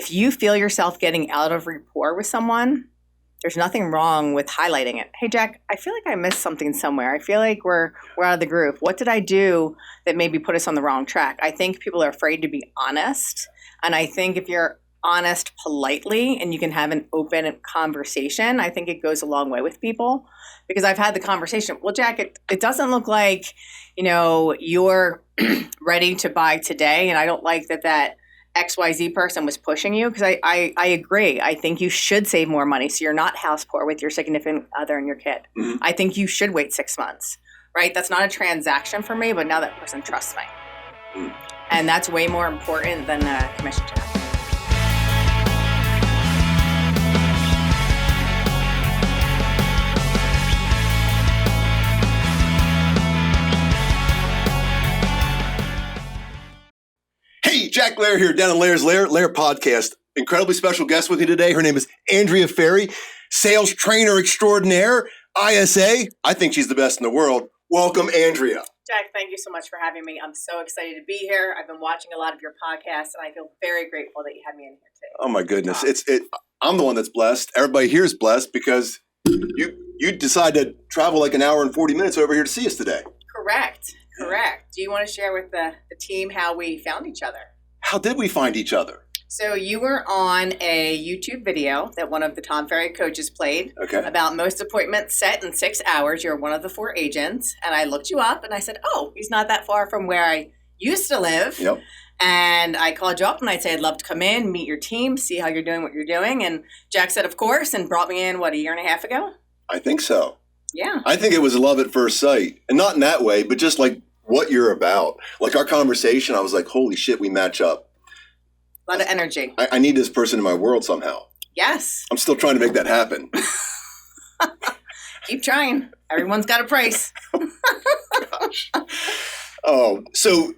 if you feel yourself getting out of rapport with someone, there's nothing wrong with highlighting it. Hey, Jack, I feel like I missed something somewhere. I feel like we're out of the groove. What did I do that maybe put us on the wrong track? I think people are afraid to be honest. And I think if you're honest politely and you can have an open conversation, I think it goes a long way with people. Because I've had the conversation, well, Jack, it doesn't look like, you're ready to buy today. And I don't like that XYZ person was pushing you, because I agree. I think you should save more money so you're not house poor with your significant other and your kid. Mm-hmm. I think you should wait 6 months, right? That's not a transaction for me, but now that person trusts me. Mm. And that's way more important than a commission check. Hey, Jack Lehr here, down in Lehr Podcast. Incredibly special guest with you today. Her name is Andrea Ferry, sales trainer extraordinaire, ISA. I think she's the best in the world. Welcome, Andrea. Jack, thank you so much for having me. I'm so excited to be here. I've been watching a lot of your podcasts, and I feel very grateful that you had me in here today. Oh my goodness, I'm the one that's blessed. Everybody here is blessed because you decided to travel like an hour and 40 minutes over here to see us today. Correct. Do you want to share with the team how we found each other? How did we find each other? So you were on a YouTube video that one of the Tom Ferry coaches played about most appointments set in 6 hours. You're one of the 4 agents. And I looked you up and I said, oh, he's not that far from where I used to live. Yep. And I called you up and I said, I'd love to come in, meet your team, see how you're doing what you're doing. And Jack said, of course, and brought me in, a year and a half ago? I think so. Yeah. I think it was a love at first sight. And not in that way, but just like what you're about. Like our conversation, I was like, holy shit, we match up. A lot of energy. I need this person in my world somehow. Yes. I'm still trying to make that happen. Keep trying. Everyone's got a price. Gosh. Oh, so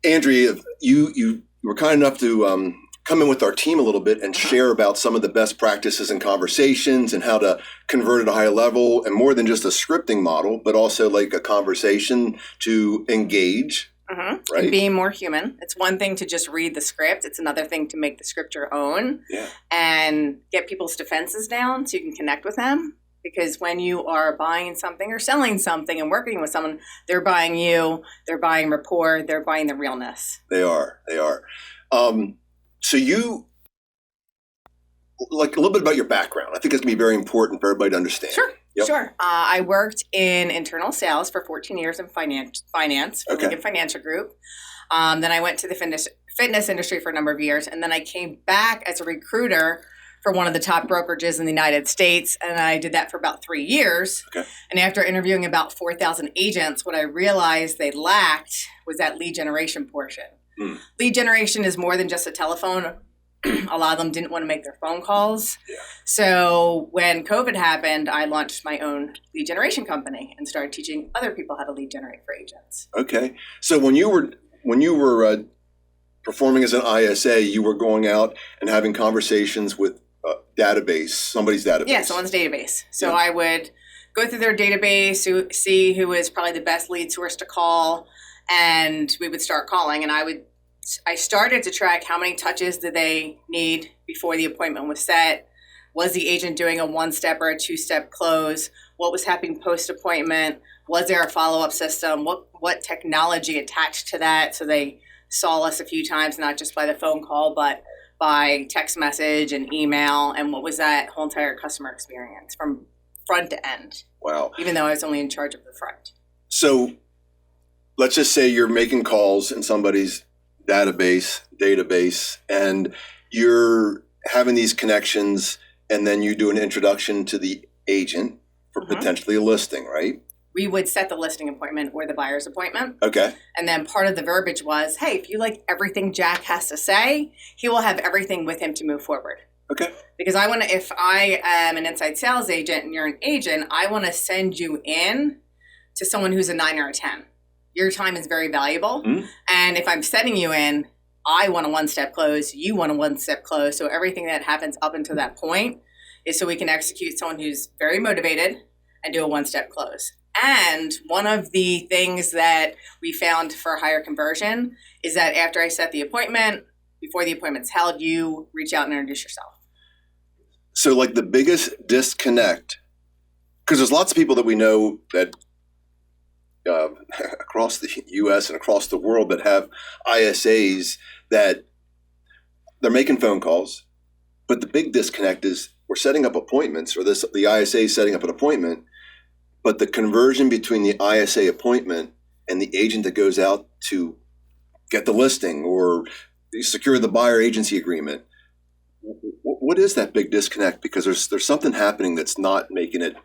Andrea, you were kind enough to come in with our team a little bit and share about some of the best practices and conversations and how to convert at a high level, and more than just a scripting model, but also like a conversation to engage. Mm-hmm. Right? And being more human. It's one thing to just read the script. It's another thing to make the script your own and get people's defenses down so you can connect with them. Because when you are buying something or selling something and working with someone, they're buying you, they're buying rapport, they're buying the realness. They are. So you, like a little bit about your background. I think it's going to be very important for everybody to understand. Sure. Yep. Sure. I worked in internal sales for 14 years in finance for Lincoln Financial Group. Then I went to the fitness industry for a number of years. And then I came back as a recruiter for one of the top brokerages in the United States. And I did that for about 3 years. Okay. And after interviewing about 4,000 agents, what I realized they lacked was that lead generation portion. Lead generation is more than just a telephone. A lot of them didn't want to make their phone calls. Yeah. So when COVID happened, I launched my own lead generation company and started teaching other people how to lead generate for agents. Okay. So when you were performing as an ISA, you were going out and having conversations with somebody's database. Yeah, someone's database. So I would go through their database, see who is probably the best lead source to call, and we would start calling. And I started to track how many touches did they need before the appointment was set. Was the agent doing a 1-step or a 2-step close? What was happening post-appointment? Was there a follow-up system? What technology attached to that? So they saw us a few times, not just by the phone call, but by text message and email. And what was that whole entire customer experience from front to end? Wow. Even though I was only in charge of the front. So let's just say you're making calls in somebody's database, and you're having these connections, and then you do an introduction to the agent for potentially a listing, right? We would set the listing appointment or the buyer's appointment. Okay. And then part of the verbiage was, hey, if you like everything Jack has to say, he will have everything with him to move forward. Okay. Because if I am an inside sales agent and you're an agent, I want to send you in to someone who's a 9 or a 10. Your time is very valuable. Mm-hmm. And if I'm setting you in, I want a 1-step close, you want a 1-step close. So everything that happens up until that point is so we can execute someone who's very motivated and do a 1-step close. And one of the things that we found for higher conversion is that after I set the appointment, before the appointment's held, you reach out and introduce yourself. So like the biggest disconnect, because there's lots of people that we know that across the U.S. and across the world that have ISAs that they're making phone calls, but the big disconnect is we're setting up appointments, or the ISA is setting up an appointment, but the conversion between the ISA appointment and the agent that goes out to get the listing or secure the buyer agency agreement, what is that big disconnect? Because there's something happening that's not making it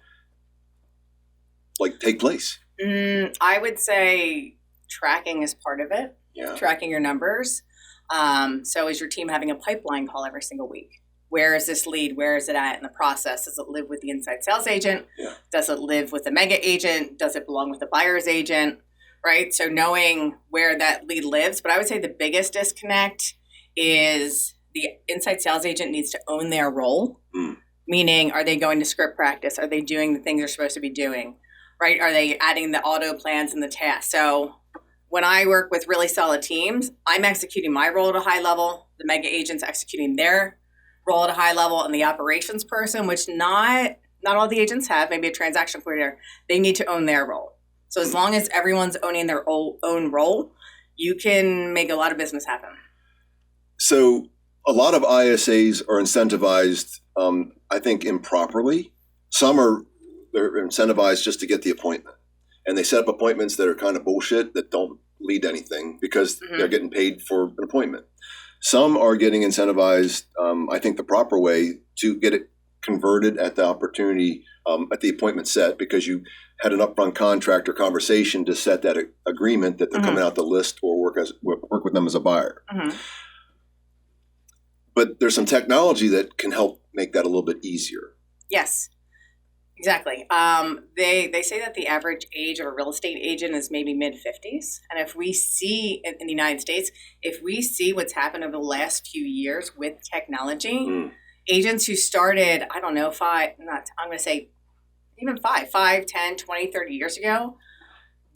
like take place. I would say tracking is part of it. Yeah. Tracking your numbers. So is your team having a pipeline call every single week? Where is this lead? Where is it at in the process? Does it live with the inside sales agent? Yeah. Does it live with the mega agent? Does it belong with the buyer's agent? Right? So knowing where that lead lives. But I would say the biggest disconnect is the inside sales agent needs to own their role. Meaning, are they going to script practice? Are they doing the things they're supposed to be doing? Right? Are they adding the auto plans and the tasks? So when I work with really solid teams, I'm executing my role at a high level. The mega agent's executing their role at a high level, and the operations person, which not all the agents have, maybe a transaction coordinator, they need to own their role. So as long as everyone's owning their own role, you can make a lot of business happen. So a lot of ISAs are incentivized, I think, improperly. Some they're incentivized just to get the appointment. And they set up appointments that are kind of bullshit that don't lead to anything because they're getting paid for an appointment. Some are getting incentivized, I think, the proper way to get it converted at the opportunity, at the appointment set, because you had an upfront contract or conversation to set that agreement that they're coming out to list or work with them as a buyer. But there's some technology that can help make that a little bit easier. Yes, exactly. They say that the average age of a real estate agent is maybe mid-50s. And if we see in the United States, if we see what's happened over the last few years with technology, agents who started, I don't know, 5, even 10, 20, 30 years ago,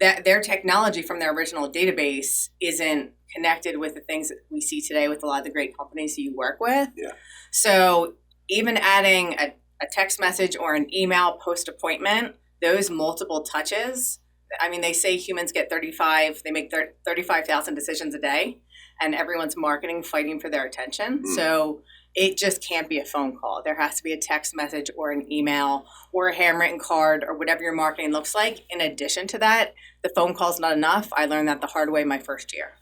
that their technology from their original database isn't connected with the things that we see today with a lot of the great companies that you work with. Yeah. So even adding a text message or an email post-appointment, those multiple touches, I mean, they say humans get they make 35,000 decisions a day, and everyone's marketing fighting for their attention. So it just can't be a phone call. There has to be a text message or an email or a handwritten card or whatever your marketing looks like. In addition to that, the phone call's not enough. I learned that the hard way my first year.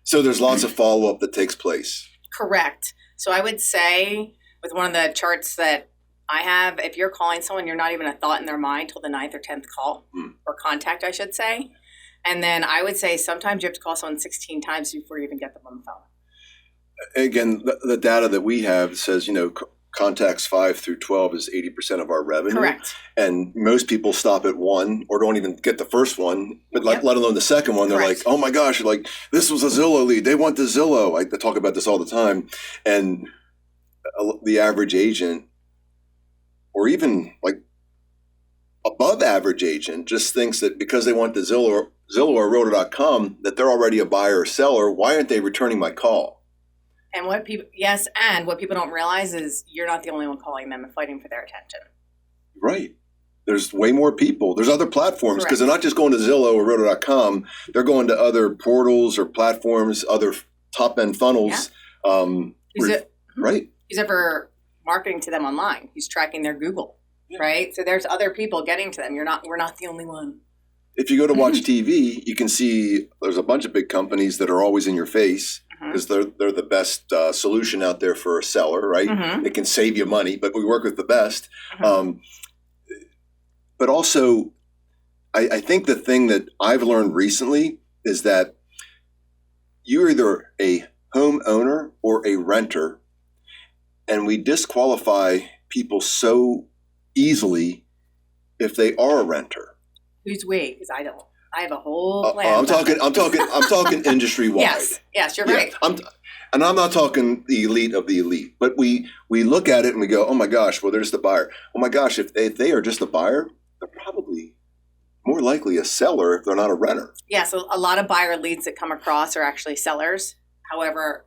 So there's lots of follow-up that takes place. Correct. So I would say with one of the charts that I have, if you're calling someone, you're not even a thought in their mind till the 9th or 10th call or contact, I should say. And then I would say sometimes you have to call someone 16 times before you even get them on the phone. Again, the data that we have says, contacts 5 through 12 is 80% of our revenue. Correct. And most people stop at 1 or don't even get the first one, but let alone the second one. They're like, oh my gosh, like this was a Zillow lead. They want the Zillow. I talk about this all the time. And the average agent, or even like above average agent, just thinks that because they want the Zillow or Realtor.com, that they're already a buyer or seller. Why aren't they returning my call? And what people don't realize is you're not the only one calling them and fighting for their attention. Right. There's way more people. There's other platforms because they're not just going to Zillow or Realtor.com. They're going to other portals or platforms, other top-end funnels. Yeah. Right. Who's ever marketing to them online? Who's tracking their Google, right? So there's other people getting to them. We're not the only one. If you go to watch TV, you can see there's a bunch of big companies that are always in your face because they're the best solution out there for a seller, right? It can save you money, but we work with the best. But also, I think the thing that I've learned recently is that you're either a homeowner or a renter, and we disqualify people so easily if they are a renter. Who's we? Because I don't. I have a whole plan. I'm talking industry wide. Yes, you're right. I'm not talking the elite of the elite, but we look at it and we go, oh my gosh, well there's the buyer. Oh my gosh, if they are just a buyer, they're probably more likely a seller if they're not a renter. Yeah, so a lot of buyer leads that come across are actually sellers. However,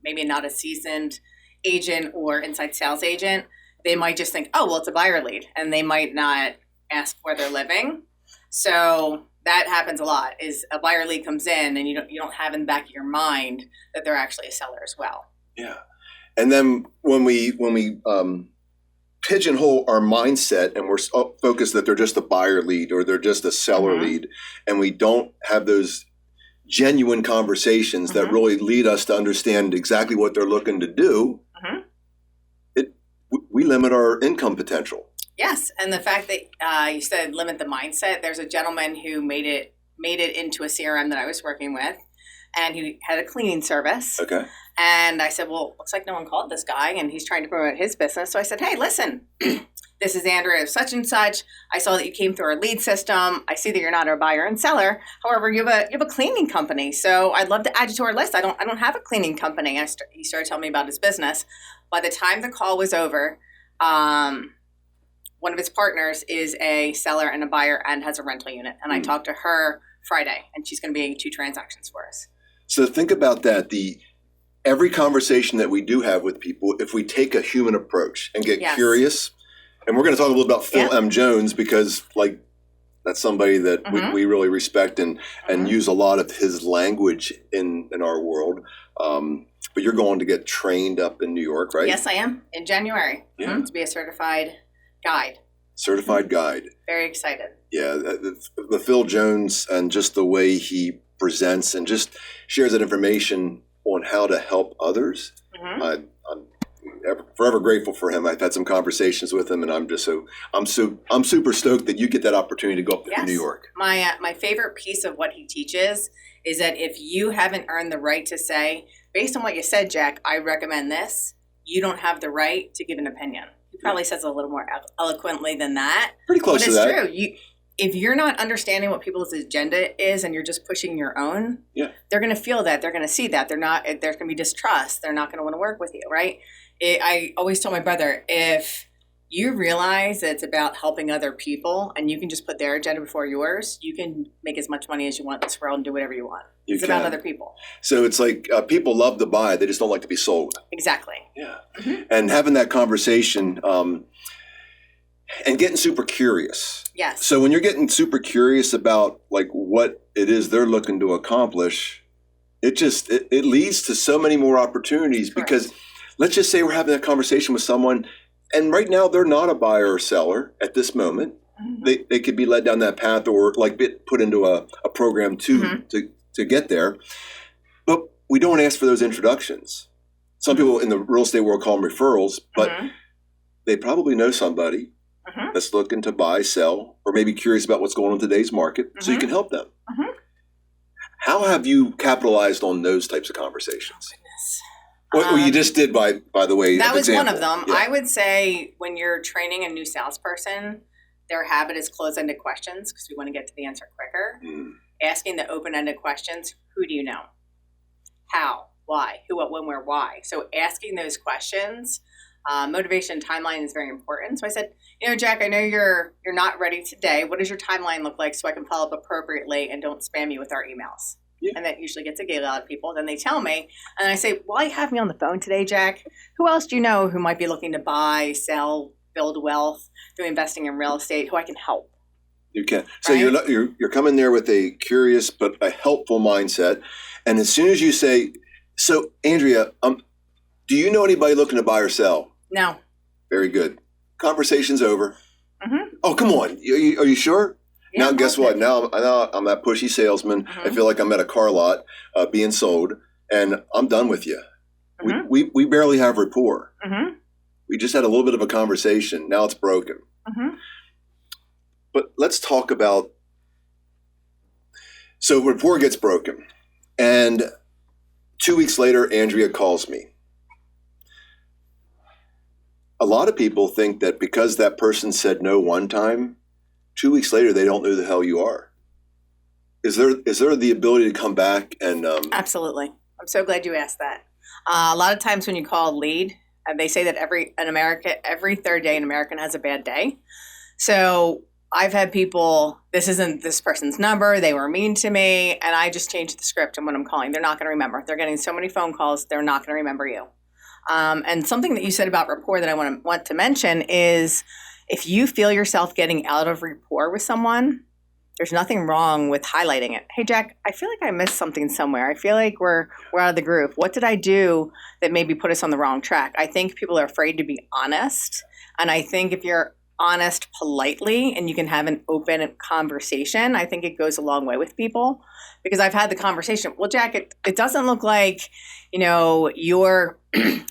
maybe not a seasoned agent or inside sales agent, they might just think, oh, well, it's a buyer lead, and they might not ask where they're living. So that happens a lot, is a buyer lead comes in and you don't have in the back of your mind that they're actually a seller as well. Yeah. And then when we pigeonhole our mindset and we're focused that they're just a buyer lead or they're just a seller lead, and we don't have those genuine conversations that really lead us to understand exactly what they're looking to do, we limit our income potential. Yes, and the fact that you said limit the mindset, there's a gentleman who made it into a CRM that I was working with, and he had a cleaning service. Okay. And I said, well, looks like no one called this guy, and he's trying to promote his business. So I said, hey, listen, this is Andrea of such and such. I saw that you came through our lead system. I see that you're not a buyer and seller. However, you have a cleaning company, so I'd love to add you to our list. I don't have a cleaning company. He started telling me about his business. By the time the call was over, one of his partners is a seller and a buyer and has a rental unit. And I talked to her Friday, and she's going to be in 2 transactions for us. So think about that. Every conversation that we do have with people, if we take a human approach and get curious, and we're going to talk a little about Phil M. Jones, because that's somebody that we really respect and use a lot of his language in our world. But you're going to get trained up in New York, right? Yes, I am, in January, to be a certified guide. Certified guide. Very excited. Yeah, the Phil Jones and just the way he presents and just shares that information on how to help others. I'm forever grateful for him. I've had some conversations with him, and I'm super stoked that you get that opportunity to go up to New York. My favorite piece of what he teaches is that if you haven't earned the right to say, based on what you said, Jack, I recommend this, you don't have the right to give an opinion. He probably says it a little more eloquently than that. Pretty close to that. But it's true. If you're not understanding what people's agenda is and you're just pushing your own, they're going to feel that. They're going to see that. There's going to be distrust. They're not going to want to work with you, right? I always tell my brother, if you realize that it's about helping other people and you can just put their agenda before yours, you can make as much money as you want in this world and do whatever you want. It's about other people. So it's like people love to buy. They just don't like to be sold. Exactly. Yeah. And having that conversation and getting super curious. Yes. So when you're getting super curious about what it is they're looking to accomplish, it leads to so many more opportunities. Correct. Because let's just say we're having a conversation with someone, and right now they're not a buyer or seller at this moment. They could be led down that path or put into a program to get there. But we don't ask for those introductions. Some people in the real estate world call them referrals, but they probably know somebody that's looking to buy, sell, or maybe curious about what's going on in today's market, so you can help them. How have you capitalized on those types of conversations? Well, you just did, by the way. That was one of them. Yeah. I would say when you're training a new salesperson, their habit is close-ended questions because we want to get to the answer quicker. Asking the open-ended questions, who do you know? How? Why? Who, what, when, where, why? So asking those questions, motivation timeline is very important. So I said, Jack, I know you're not ready today. What does your timeline look like so I can follow up appropriately and don't spam you with our emails? Yeah. And that usually gets a giggle out of people. Then they tell me, and I say, while you have me on the phone today, Jack, who else do you know who might be looking to buy, sell, build wealth through investing in real estate, who I can help? You can. So you're coming there with a curious but a helpful mindset. And as soon as you say, so Andrea, do you know anybody looking to buy or sell? No. Very good. Conversation's over. Oh, come on. Are you sure? Yeah, now, guess what? Now I'm that pushy salesman. I feel like I'm at a car lot being sold, and I'm done with you. We barely have rapport. We just had a little bit of a conversation. Now it's broken. But let's talk about, so rapport gets broken. And 2 weeks later, Andrea calls me. A lot of people think that because that person said no one time, 2 weeks later, they don't know who the hell you are. Is there the ability to come back and... Absolutely. I'm so glad you asked that. A lot of times when you call a lead, they say that every third day an American has a bad day. So I've had people, this isn't this person's number, they were mean to me, and I just changed the script and when I'm calling. They're not going to remember. They're getting so many phone calls, they're not going to remember you. And something that you said about rapport that I want to mention is if you feel yourself getting out of rapport with someone, there's nothing wrong with highlighting it. Hey, Jack, I feel like I missed something somewhere. I feel like we're out of the groove. What did I do that maybe put us on the wrong track? I think people are afraid to be honest. And I think if you're honest politely and you can have an open conversation, I think it goes a long way with people. Because I've had the conversation, well, Jack, it doesn't look like, you're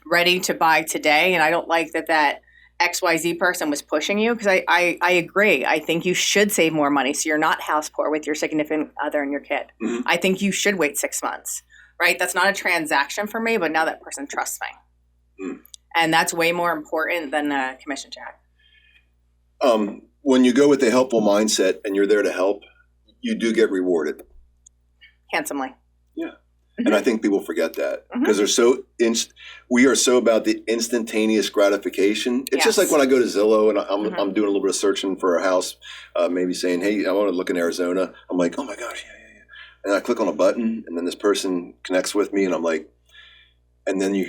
ready to buy today. And I don't like that XYZ person was pushing you, because I agree. I think you should save more money so you're not house poor with your significant other and your kid. Mm-hmm. I think you should wait 6 months, right? That's not a transaction for me, but now that person trusts me. Mm. And that's way more important than a commission check. When you go with a helpful mindset and you're there to help, you do get rewarded. Handsomely. Yeah. And I think people forget that because we are so about the instantaneous gratification. It's just like when I go to Zillow and I'm doing a little bit of searching for a house, maybe saying, hey, I want to look in Arizona. I'm like, oh my gosh, yeah. And I click on a button and then this person connects with me and I'm like, and then you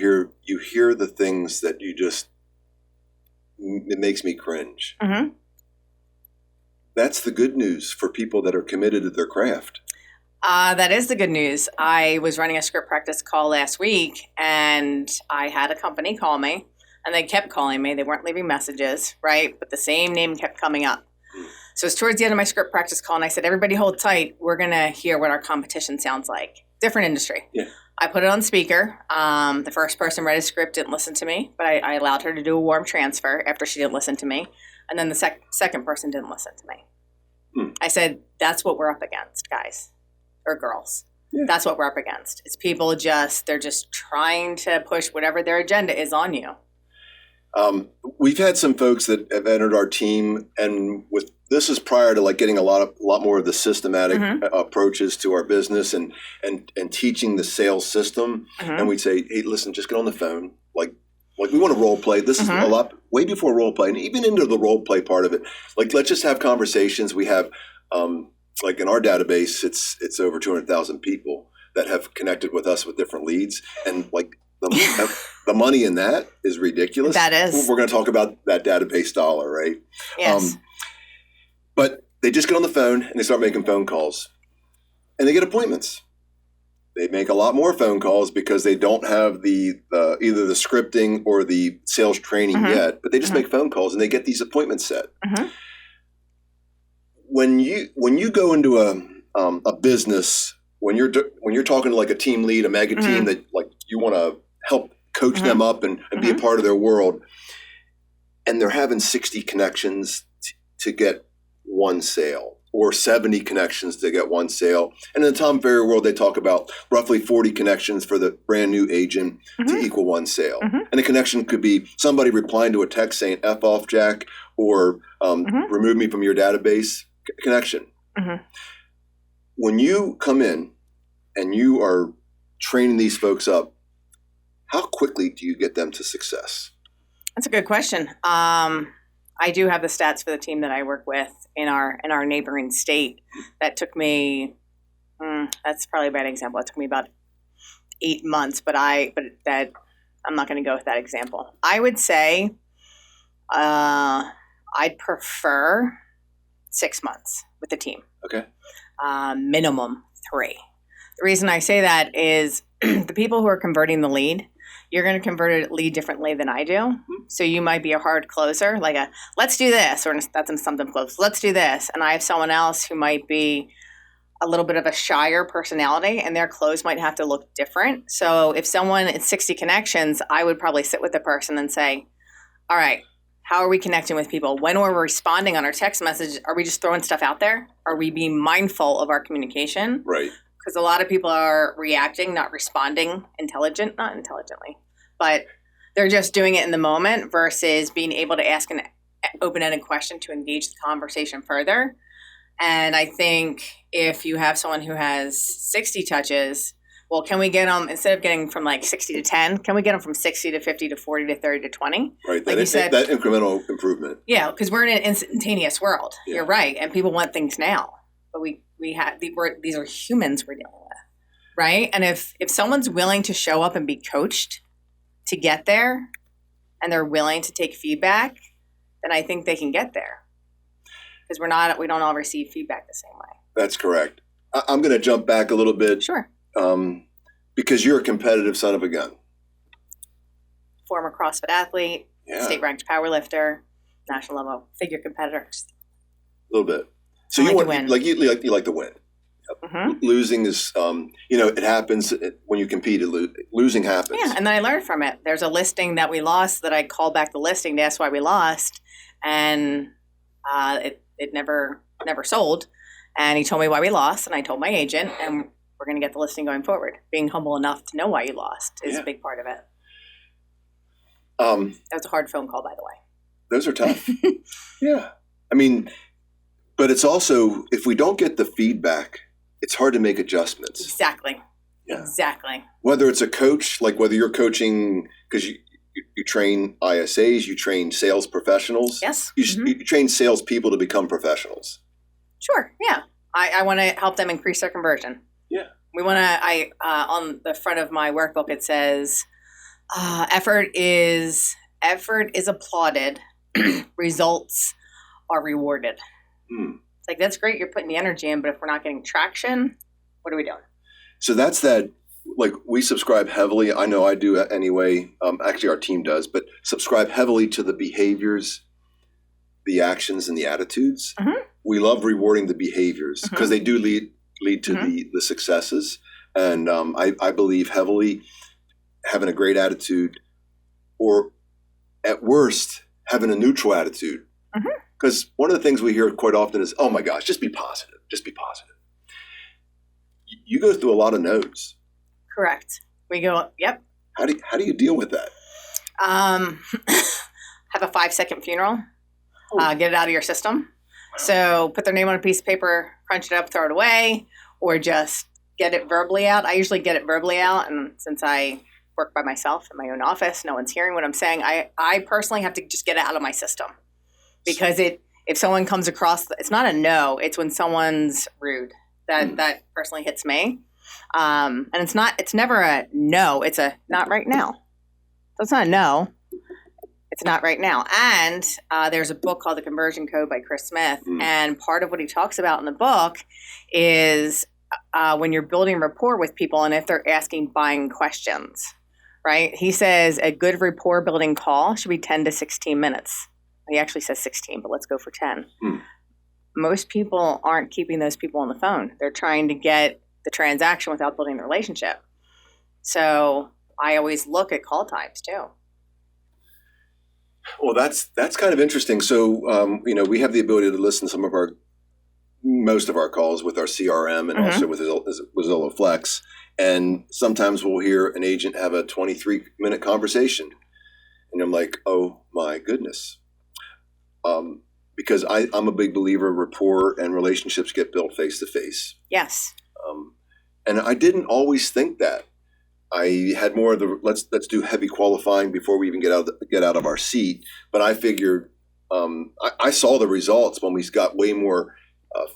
hear the things that it makes me cringe. Mm-hmm. That's the good news for people that are committed to their craft. That is the good news. I was running a script practice call last week and I had a company call me and they kept calling me. They weren't leaving messages, right? But the same name kept coming up. So it's towards the end of my script practice call and I said, everybody hold tight. We're going to hear what our competition sounds like. Different industry. Yeah. I put it on speaker. The first person read a script, didn't listen to me, but I allowed her to do a warm transfer after she didn't listen to me. And then the second person didn't listen to me. I said, that's what we're up against, guys. Or girls. Yeah. That's what we're up against. It's people they're just trying to push whatever their agenda is on you. We've had some folks that have entered our team, and this is prior to getting a lot more of the systematic approaches to our business and teaching the sales system. And we'd say, hey, listen, just get on the phone. Like we want to role play. This is a lot way before role play, and even into the role play part of it. Let's just have conversations. We have. In our database, it's over 200,000 people that have connected with us with different leads. And the money in that is ridiculous. That is. We're going to talk about that database dollar, right? Yes. But they just get on the phone and they start making phone calls. And they get appointments. They make a lot more phone calls because they don't have the either the scripting or the sales training yet. But they just make phone calls and they get these appointments set. When you go into a business, when you're talking to a team lead, a mega team that you want to help coach them up and be a part of their world, and they're having 60 connections to get one sale or 70 connections to get one sale. And in the Tom Ferry world, they talk about roughly 40 connections for the brand new agent to equal one sale. And a connection could be somebody replying to a text saying F off, Jack, or remove me from your database. Connection. When you come in and you are training these folks up, how quickly do you get them to success? That's a good question. I do have the stats for the team that I work with in our neighboring state. That took me. That's probably a bad example. It took me about 8 months, but I'm not going to go with that example. I would say I'd prefer 6 months with the team. Okay. Minimum 3. The reason I say that is the people who are converting the lead, you're going to convert a lead differently than I do. So you might be a hard closer, let's do this, or that's something close. Let's do this. And I have someone else who might be a little bit of a shyer personality and their close might have to look different. So if someone is 60 connections, I would probably sit with the person and say, all right, how are we connecting with people? When we're responding on our text message, are we just throwing stuff out there? Are we being mindful of our communication? Right. Because a lot of people are reacting, not responding not intelligently, but they're just doing it in the moment versus being able to ask an open-ended question to engage the conversation further. And I think if you have someone who has 60 touches Well, can we get them, instead of getting from like 60 to 10, can we get them from 60 to 50 to 40 to 30 to 20? Right. Like you said, that incremental improvement. Yeah, because we're in an instantaneous world. Yeah. You're right. And people want things now. But these are humans we're dealing with. Right? And if someone's willing to show up and be coached to get there, and they're willing to take feedback, then I think they can get there. Because we don't all receive feedback the same way. That's correct. I'm going to jump back a little bit. Sure. Because you're a competitive son of a gun. Former CrossFit athlete, Yeah. state-ranked powerlifter, national level figure competitor. A little bit. So I you like want to win. you like to win. Mm-hmm. Losing is, it happens when you compete. Losing happens. Yeah, and then I learned from it. There's a listing that we lost that I called back the listing to ask why we lost, and it never sold. And he told me why we lost, and I told my agent, and we're going to get the listing going forward. Being humble enough to know why you lost is a big part of it. That was a hard phone call, by the way. Those are tough. Yeah. I mean, but it's also, if we don't get the feedback, it's hard to make adjustments. Exactly. Yeah. Exactly. Whether it's a coach, like whether you're coaching, because you train ISAs, you train sales professionals. Yes. You train salespeople to become professionals. Sure. Yeah. I want to help them increase their conversion. Yeah. We want to, on the front of my workbook, it says, effort is applauded, results are rewarded. It's like, that's great, you're putting the energy in, but if we're not getting traction, what are we doing? So that's that, like, we subscribe heavily. I know I do anyway. Actually, our team does, but subscribe heavily to the behaviors, the actions, and the attitudes. Mm-hmm. We love rewarding the behaviors because they do lead to the successes. And I believe heavily having a great attitude, or at worst, having a neutral attitude. Because one of the things we hear quite often is, oh my gosh, just be positive. Just be positive. You go through a lot of no's. Correct. We go, yep. How do you deal with that? Have a 5-second funeral. Get it out of your system. So put their name on a piece of paper, crunch it up, throw it away, or just get it verbally out. I usually get it verbally out, and since I work by myself in my own office, no one's hearing what I'm saying, I personally have to just get it out of my system. Because if someone comes across, it's not a no, it's when someone's rude. That personally hits me. And it's never a no, it's a not right now. So it's not a no, it's not right now. And there's a book called The Conversion Code by Chris Smith. And part of what he talks about in the book is when you're building rapport with people and if they're asking buying questions, right? He says a good rapport building call should be 10 to 16 minutes. He actually says 16, but let's go for 10. Most people aren't keeping those people on the phone. They're trying to get the transaction without building the relationship. So I always look at call times too. Well, that's kind of interesting. So, we have the ability to listen to most of our calls with our CRM and also with Zillow Flex. And sometimes we'll hear an agent have a 23-minute conversation. And I'm like, oh my goodness. Because I'm a big believer rapport and relationships get built face to face. Yes. And I didn't always think that. I had more of the let's do heavy qualifying before we even get out of our seat. But I figured I saw the results when we got way more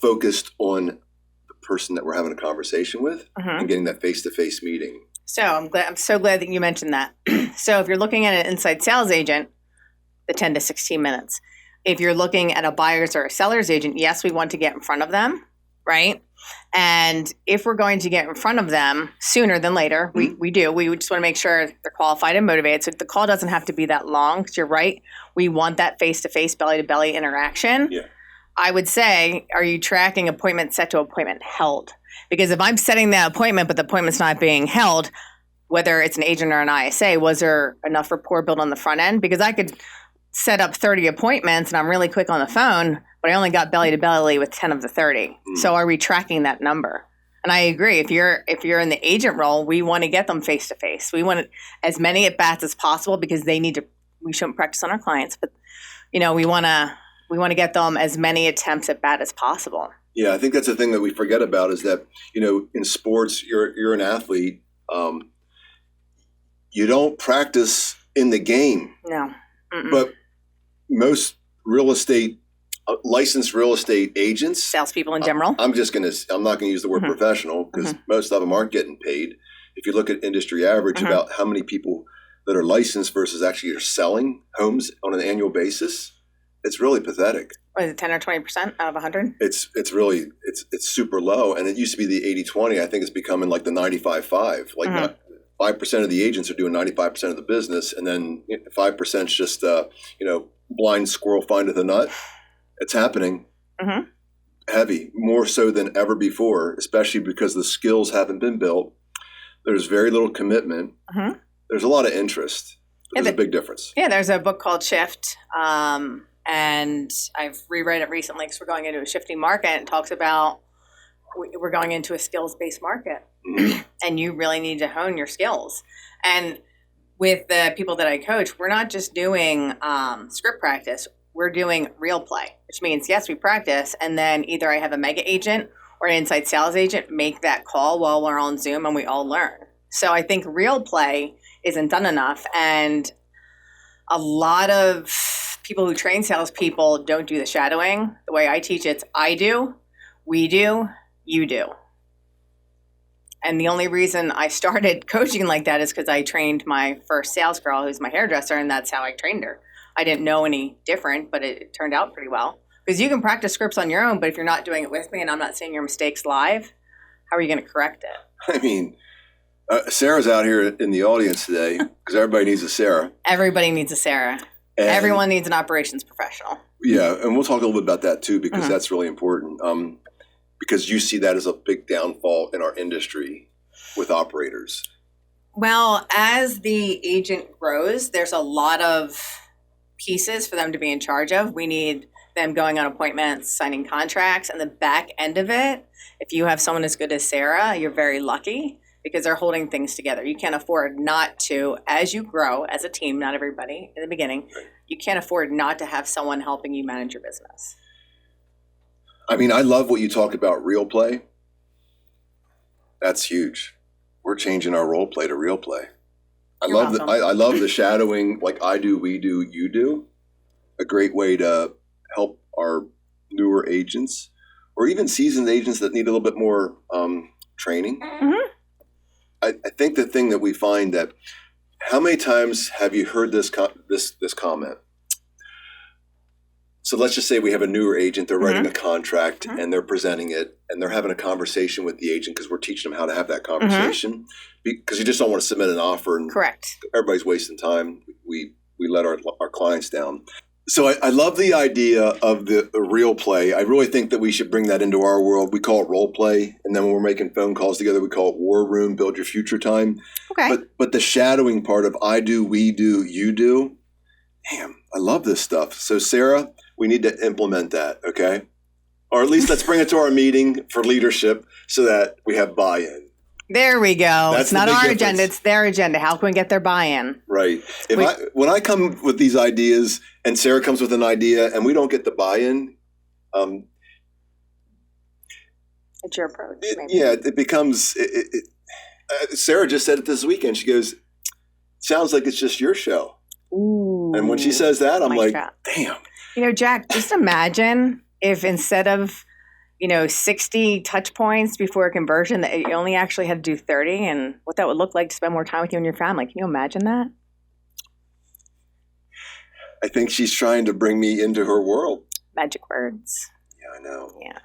focused on the person that we're having a conversation with and getting that face to face meeting. So I'm so glad that you mentioned that. So if you're looking at an inside sales agent, the 10 to 16 minutes. If you're looking at a buyer's or a seller's agent, yes, we want to get in front of them, right? And if we're going to get in front of them sooner than later, we do. We just want to make sure they're qualified and motivated. So the call doesn't have to be that long, because you're right. We want that face-to-face, belly-to-belly interaction. Yeah. I would say, are you tracking appointment set to appointment held? Because if I'm setting that appointment, but the appointment's not being held, whether it's an agent or an ISA, was there enough rapport built on the front end? Because I could set up 30 appointments and I'm really quick on the phone, but I only got belly to belly with 10 of the 30. So are we tracking that number? And I agree. If you're in the agent role, we want to get them face to face. We want as many at bats as possible, because we shouldn't practice on our clients, but we want to get them as many attempts at bat as possible. Yeah, I think that's the thing that we forget about is that, in sports, you're an athlete You don't practice in the game. No. Mm-mm. But most licensed real estate agents, salespeople in general. I'm not going to use the word professional because most of them aren't getting paid. If you look at industry average about how many people that are licensed versus actually are selling homes on an annual basis, it's really pathetic. What is it, 10 or 20% out of 100? It's super low. And it used to be the 80-20. I think it's becoming like the 95-5. Like not 5% of the agents are doing 95% of the business. And then 5% is just, blind squirrel findeth a nut. It's happening heavy, more so than ever before, especially because the skills haven't been built. There's very little commitment. There's a lot of interest. There's a big difference. Yeah, there's a book called Shift. And I've reread it recently because we're going into a shifting market. And it talks about we're going into a skills-based market. And you really need to hone your skills. And with the people that I coach, we're not just doing script practice. We're doing real play, which means, yes, we practice. And then either I have a mega agent or an inside sales agent make that call while we're on Zoom and we all learn. So I think real play isn't done enough. And a lot of people who train salespeople don't do the shadowing. The way I teach it's I do, we do, you do. And the only reason I started coaching like that is because I trained my first sales girl, who's my hairdresser, and that's how I trained her. I didn't know any different, but it turned out pretty well. Because you can practice scripts on your own, but if you're not doing it with me and I'm not seeing your mistakes live, how are you going to correct it? I mean, Sarah's out here in the audience today because everybody needs a Sarah. Everybody needs a Sarah. And everyone needs an operations professional. Yeah, and we'll talk a little bit about that too because that's really important. Because you see that as a big downfall in our industry with operators. Well, as the agent grows, there's a lot of pieces for them to be in charge of. We need them going on appointments, signing contracts, and the back end of it, if you have someone as good as Sarah, you're very lucky because they're holding things together. You can't afford not to, as you grow as a team, not everybody in the beginning, you can't afford not to have someone helping you manage your business. I mean, I love what you talk about real play. That's huge. We're changing our role play to real play. I love the shadowing, like I do, we do, you do. A great way to help our newer agents or even seasoned agents that need a little bit more training. I think the thing that we find that how many times have you heard this comment? So let's just say we have a newer agent, they're writing a contract and they're presenting it and they're having a conversation with the agent because we're teaching them how to have that conversation because you just don't want to submit an offer and correct. Everybody's wasting time. We let our clients down. So I love the idea of the real play. I really think that we should bring that into our world. We call it role play. And then when we're making phone calls together, we call it war room, build your future time. Okay. But the shadowing part of I do, we do, you do. Damn, I love this stuff. So Sarah, we need to implement that, okay? Or at least let's bring it to our meeting for leadership so that we have buy-in. There we go. It's not our agenda, it's their agenda. How can we get their buy-in? Right. When I come with these ideas and Sarah comes with an idea and we don't get the buy-in, it's your approach. It becomes Sarah just said it this weekend. She goes, sounds like it's just your show. Ooh. And when she says that, I'm like, damn. You know, Jack, just imagine if instead of 60 touch points before a conversion, that you only actually had to do 30 and what that would look like to spend more time with you and your family. Can you imagine that? I think she's trying to bring me into her world. Magic words. Yeah, I know. Yeah.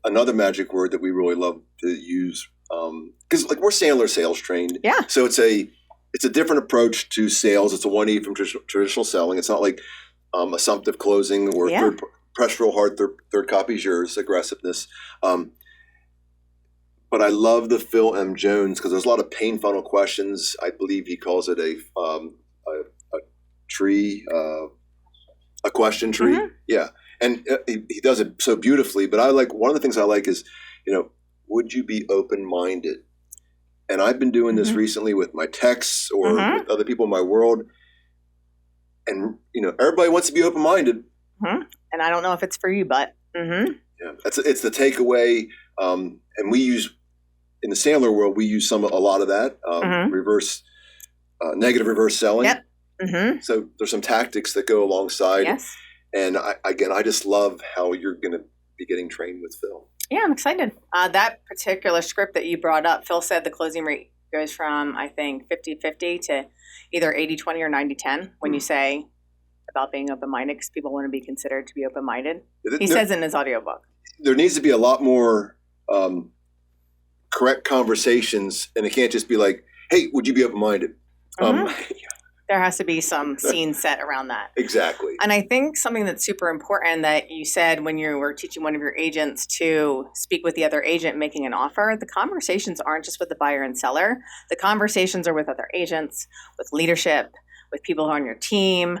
Another magic word that we really love to use, because we're Sandler sales trained. Yeah. So it's a different approach to sales. It's a 180 from traditional selling. It's not like assumptive closing or third press real hard, third copy's yours, aggressiveness. But I love the Phil M. Jones because there's a lot of pain funnel questions. I believe he calls it a tree, a question tree. Yeah. And he does it so beautifully. But one of the things I like is, would you be open-minded? And I've been doing this recently with my texts or with other people in my world. And, everybody wants to be open-minded. And I don't know if it's for you, but. Yeah, it's the takeaway. And we use in the Sandler world, we use a lot of that negative reverse selling. Yep. Mm-hmm. So there's some tactics that go alongside. Yes. And I just love how you're going to be getting trained with Phil. Yeah, I'm excited. That particular script that you brought up, Phil said the closing rate goes from, I think, 50-50 to either 80-20 or 90-10 when you say about being open-minded, because people want to be considered to be open-minded. He says in his audiobook. There needs to be a lot more correct conversations, and it can't just be like, hey, would you be open-minded? There has to be some scene set around that. Exactly. And I think something that's super important that you said when you were teaching one of your agents to speak with the other agent making an offer, the conversations aren't just with the buyer and seller. The conversations are with other agents, with leadership, with people who are on your team,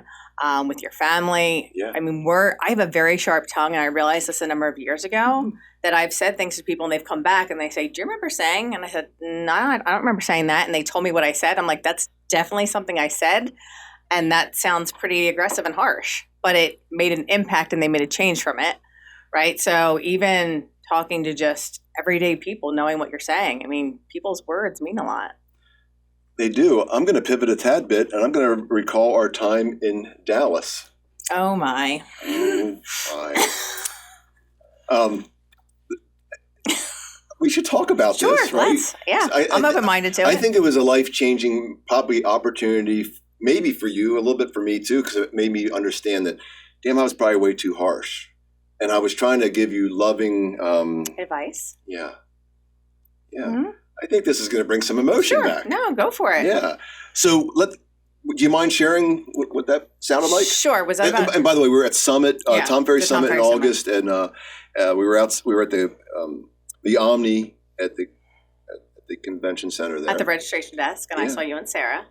with your family. Yeah. I mean, I have a very sharp tongue, and I realized this a number of years ago that I've said things to people and they've come back and they say, do you remember saying? And I said, no, I don't remember saying that. And they told me what I said. I'm like, that's definitely something I said. And that sounds pretty aggressive and harsh, but it made an impact and they made a change from it. Right. So even talking to just everyday people, knowing what you're saying, I mean, people's words mean a lot. They do. I'm going to pivot a tad bit, and I'm going to recall our time in Dallas. Oh, my. We should talk about this, right? Yeah, I'm open-minded to it. I think it was a life-changing, probably opportunity, maybe for you, a little bit for me too, because it made me understand that, damn, I was probably way too harsh. And I was trying to give you loving... advice? Yeah. Mm-hmm. I think this is going to bring some emotion back. No, go for it. Yeah. So do you mind sharing what that sounded like? Sure. Was that about... And by the way, we were at Summit, Tom Ferry Summit in August, and we were at the Omni at the convention center there. At the registration desk, and I saw you and Sarah.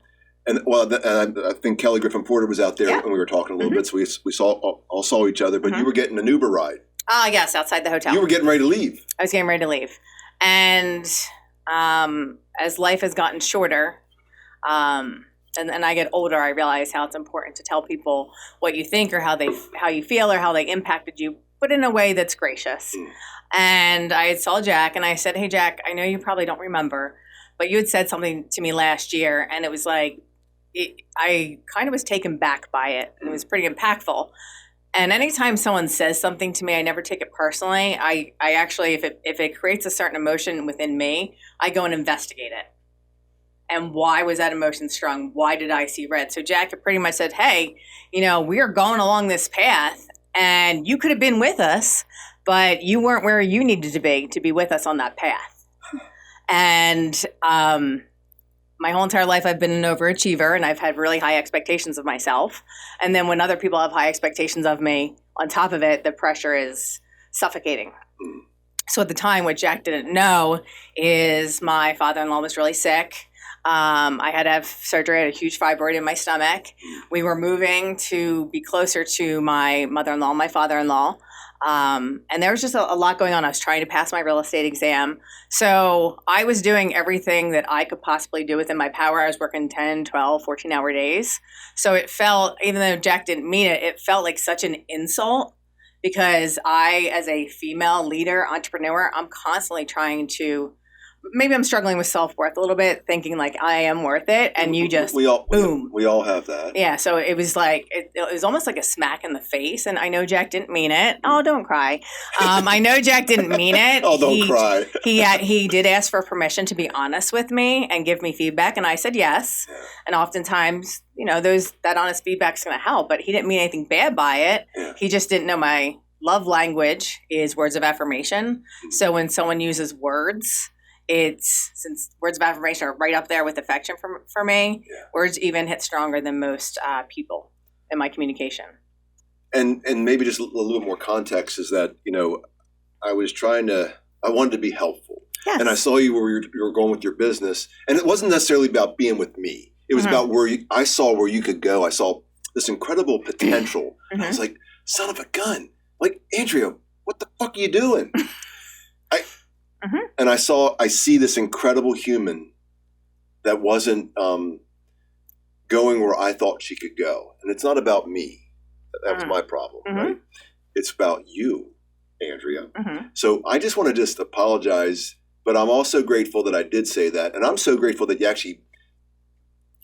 And I think Kelly Griffin Porter was out there, and we were talking a little bit, so we all saw each other, but you were getting an Uber ride. Yes, outside the hotel. You were getting ready to leave. I was getting ready to leave. And as life has gotten shorter, and I get older, I realize how it's important to tell people what you think or how you feel or how they impacted you, but in a way that's gracious. And I saw Jack and I said, hey, Jack, I know you probably don't remember, but you had said something to me last year, and it was like, I kind of was taken back by it, and it was pretty impactful. And anytime someone says something to me, I never take it personally. I actually, if it creates a certain emotion within me, I go and investigate it. And why was that emotion strong? Why did I see red? So Jack pretty much said, hey, we are going along this path, and you could have been with us, but you weren't where you needed to be with us on that path. And my whole entire life, I've been an overachiever, and I've had really high expectations of myself. And then when other people have high expectations of me, on top of it, the pressure is suffocating. So at the time, what Jack didn't know is my father-in-law was really sick. I had to have surgery. I had a huge fibroid in my stomach. We were moving to be closer to my mother-in-law and my father-in-law. And there was just a lot going on. I was trying to pass my real estate exam. So I was doing everything that I could possibly do within my power. I was working 10, 12, 14-hour days. So it felt, even though Jack didn't mean it, it felt like such an insult, because I, as a female leader, entrepreneur, I'm constantly trying to, maybe I'm struggling with self-worth a little bit, thinking like I am worth it, and you just boom. We all have that. Yeah, so it was like, it was almost like a smack in the face, and I know Jack didn't mean it. Oh, don't cry. I know Jack didn't mean it. Oh, don't cry. He did ask for permission to be honest with me and give me feedback, and I said yes. Yeah. And oftentimes, that honest feedback is going to help, but he didn't mean anything bad by it. Yeah. He just didn't know my love language is words of affirmation. Mm-hmm. So when someone uses words, since words of affirmation are right up there with affection for me, words even hit stronger than most people in my communication. And maybe just a little bit more context is that, I wanted to be helpful. Yes. And I saw you where you were going with your business. And it wasn't necessarily about being with me. It was about I saw where you could go. I saw this incredible potential. I was like, son of a gun. Like, Andrea, what the fuck are you doing? And I see this incredible human that wasn't going where I thought she could go. And it's not about me. That was my problem, right? It's about you, Andrea. So I just want to apologize But I'm also grateful that I did say that. And I'm so grateful that you actually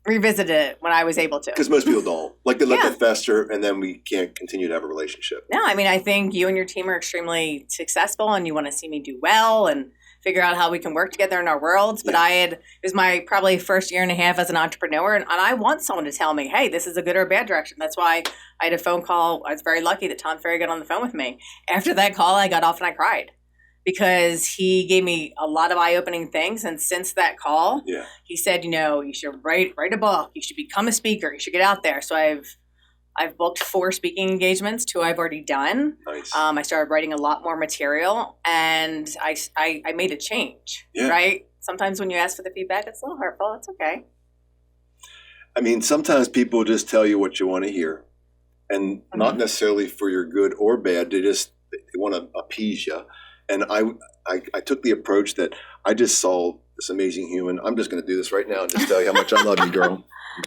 revisited it when I was able to. Because most people don't. Like, they let Yeah. that fester, and then we can't continue to have a relationship. No, I mean, I think you and your team are extremely successful, and you want to see me do well and figure out how we can work together in our worlds. But it was my probably first year and a half as an entrepreneur, and I want someone to tell me, hey, this is a good or a bad direction. That's why I had a phone call. I was very lucky that Tom Ferry got on the phone with me. After that call, I got off and I cried because he gave me a lot of eye-opening things. And since that call, he said, you should write a book. You should become a speaker. You should get out there. So I've booked 4 speaking engagements, 2 I've already done. Nice. I started writing a lot more material, and I made a change, right? Sometimes when you ask for the feedback, it's a little hurtful. It's okay. I mean, sometimes people just tell you what you want to hear, and not necessarily for your good or bad. They want to appease you. And I took the approach that I just saw this amazing human. I'm just going to do this right now and just tell you how much I love you, girl.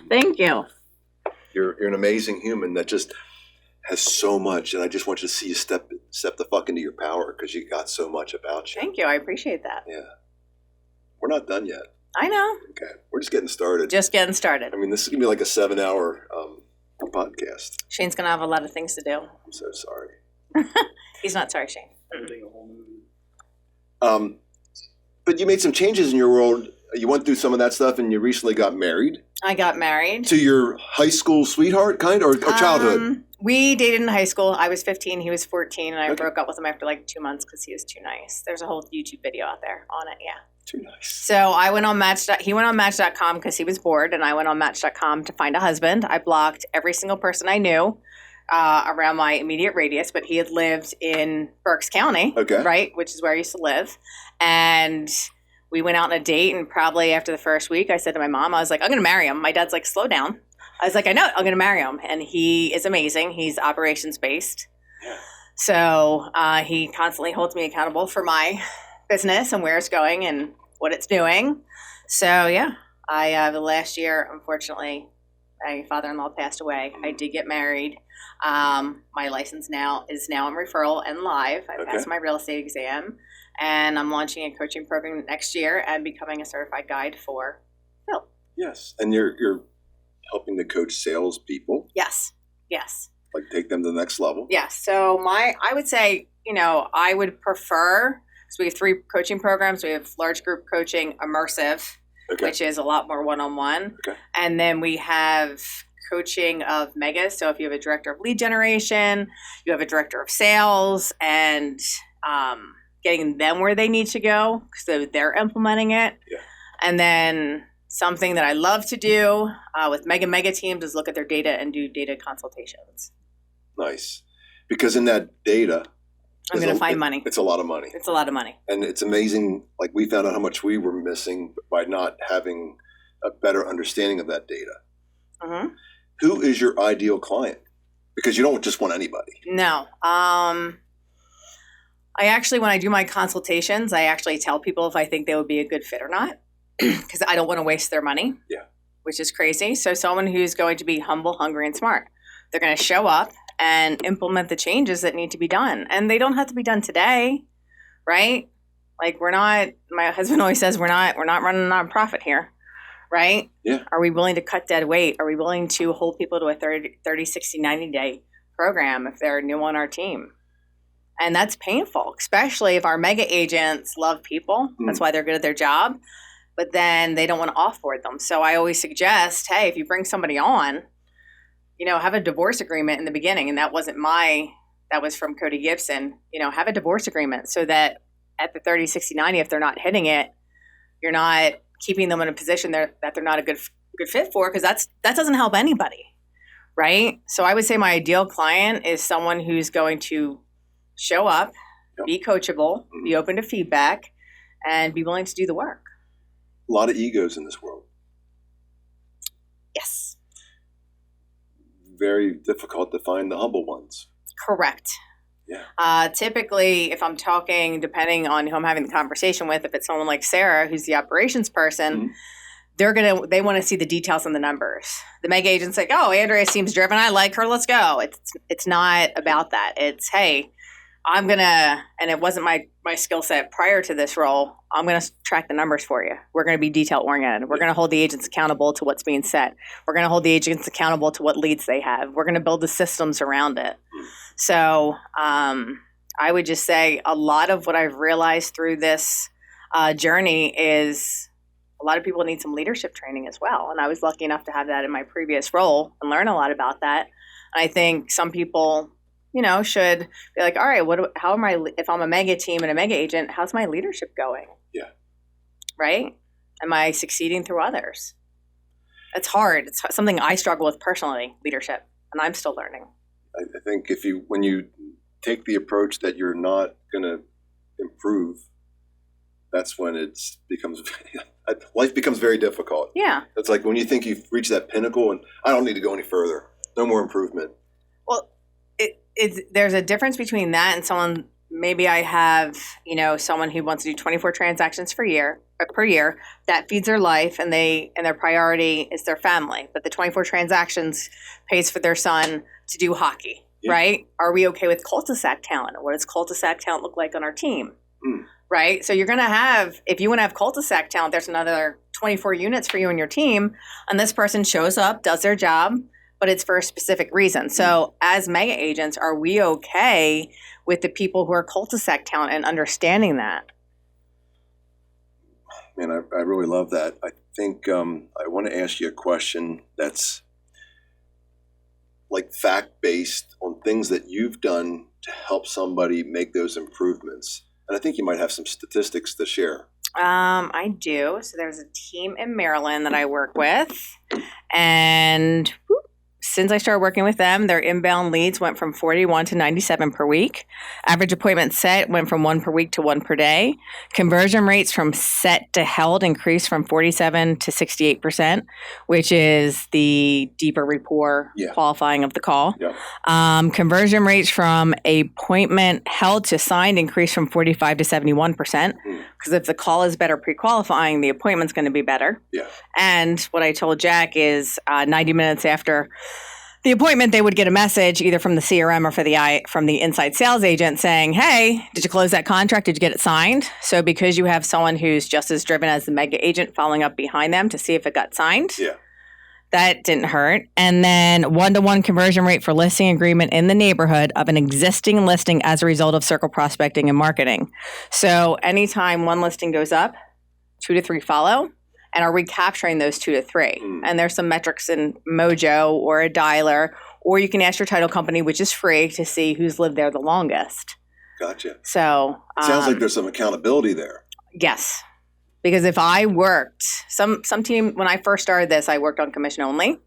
Thank you. You're an amazing human that just has so much, and I just want you to see you step the fuck into your power because you got so much about you. Thank you. I appreciate that. Yeah. We're not done yet. I know. Okay. We're just getting started. Just getting started. I mean, this is going to be like a 7-hour podcast. Shane's going to have a lot of things to do. I'm so sorry. He's not sorry, Shane. But you made some changes in your world. You went through some of that stuff, and you recently got married. I got married. To your high school sweetheart, kind, or childhood? We dated in high school. I was 15, he was 14, and I broke up with him after like 2 months because he was too nice. There's a whole YouTube video out there on it, Too nice. So I went on he went on Match.com because he was bored, and I went on Match.com to find a husband. I blocked every single person I knew around my immediate radius, but he had lived in Berks County, right, which is where I used to live, and we went out on a date, and probably after the first week, I said to my mom, I was like, I'm going to marry him. My dad's like, slow down. I was like, I know it. I'm going to marry him. And he is amazing. He's operations-based. Yeah. So he constantly holds me accountable for my business and where it's going and what it's doing. So, the last year, unfortunately, my father-in-law passed away. I did get married. My license is now in referral and live. I passed my real estate exam. And I'm launching a coaching program next year and becoming a certified guide for Phil. Yes. And you're helping to coach salespeople. Yes. Like take them to the next level. Yes. So I would say, I would prefer, so we have 3 coaching programs. We have large group coaching, immersive, which is a lot more one-on-one. And then we have coaching of megas. So if you have a director of lead generation, you have a director of sales, and getting them where they need to go so they're implementing it. Yeah. And then something that I love to do with mega teams is look at their data and do data consultations. Nice. Because in that data, I'm going to find money. It's a lot of money. It's a lot of money. And it's amazing. Like, we found out how much we were missing by not having a better understanding of that data. Mm-hmm. Who is your ideal client? Because you don't just want anybody. No. I actually, when I do my consultations, I actually tell people if I think they would be a good fit or not, because I don't want to waste their money, which is crazy. So someone who's going to be humble, hungry, and smart. They're going to show up and implement the changes that need to be done. And they don't have to be done today, right? Like, my husband always says, we're not running a nonprofit here, right? Yeah. Are we willing to cut dead weight? Are we willing to hold people to a 30, 60, 90-day program if they're new on our team? And that's painful, especially if our mega agents love people. That's why they're good at their job. But then they don't want to offboard them. So I always suggest, hey, if you bring somebody on, have a divorce agreement in the beginning. And that wasn't that was from Cody Gibson. Have a divorce agreement so that at the 30, 60, 90, if they're not hitting it, you're not keeping them in a position that they're not a good fit for, because that doesn't help anybody, right? So I would say my ideal client is someone who's going to show up, be coachable, be open to feedback, and be willing to do the work. A lot of egos in this world. Yes. Very difficult to find the humble ones. Correct. Yeah. Typically, if I'm talking, depending on who I'm having the conversation with, if it's someone like Sarah, who's the operations person, they want to see the details and the numbers. The mega agent's like, oh, Andrea seems driven. I like her. Let's go. It's not about that. It's, hey, and it wasn't my skill set prior to this role, I'm going to track the numbers for you. We're going to be detail oriented. We're going to hold the agents accountable to what's being said. We're going to hold the agents accountable to what leads they have. We're going to build the systems around it. So I would just say a lot of what I've realized through this journey is a lot of people need some leadership training as well. And I was lucky enough to have that in my previous role and learn a lot about that. And I think some people, should be like, all right, if I'm a mega team and a mega agent, how's my leadership going? Yeah. Right? Am I succeeding through others? It's hard. It's something I struggle with personally, leadership, and I'm still learning. I think when you take the approach that you're not going to improve, that's when life becomes very difficult. Yeah. It's like when you think you've reached that pinnacle and I don't need to go any further. No more improvement. Well, there's a difference between that and someone, maybe I have, someone who wants to do 24 transactions per year, that feeds their life and their priority is their family. But the 24 transactions pays for their son to do hockey, right? Are we okay with cul-de-sac talent? What does cul-de-sac talent look like on our team? Right? So you're going to have, if you want to have cul-de-sac talent, there's another 24 units for you and your team. And this person shows up, does their job, but it's for a specific reason. So as mega agents, are we okay with the people who are cul-de-sac talent and understanding that? Man, I really love that. I think I want to ask you a question that's like fact-based on things that you've done to help somebody make those improvements. And I think you might have some statistics to share. I do. So there's a team in Maryland that I work with. And since I started working with them, their inbound leads went from 41 to 97 per week. Average appointment set went from 1 per week to 1 per day. Conversion rates from set to held increased from 47 to 68%, which is the deeper rapport qualifying of the call. Yeah. Conversion rates from appointment held to signed increased from 45 to 71%. Because if the call is better pre-qualifying, the appointment's going to be better. Yeah. And what I told Jack is 90 minutes after the appointment, they would get a message either from the CRM or from the inside sales agent saying, hey, did you close that contract? Did you get it signed? So because you have someone who's just as driven as the mega agent following up behind them to see if it got signed, that didn't hurt. And then 1-to-1 conversion rate for listing agreement in the neighborhood of an existing listing as a result of circle prospecting and marketing. So anytime one listing goes up, 2 to 3 follow. And are we capturing those 2 to 3? And there's some metrics in Mojo or a dialer, or you can ask your title company, which is free, to see who's lived there the longest. Gotcha. So sounds like there's some accountability there. Yes, because if I worked some team when I first started this, I worked on commission only.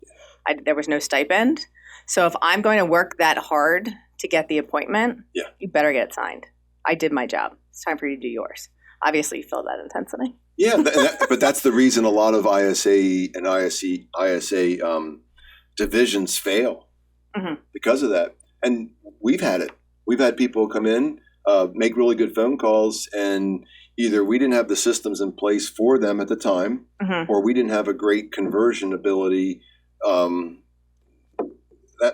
There was no stipend. So if I'm going to work that hard to get the appointment, you better get it signed. I did my job. It's time for you to do yours. Obviously, you feel that intensity. Yeah, but that's the reason a lot of ISA and ISA divisions fail because of that. And we've had it. We've had people come in, make really good phone calls, and either we didn't have the systems in place for them at the time, or we didn't have a great conversion ability. That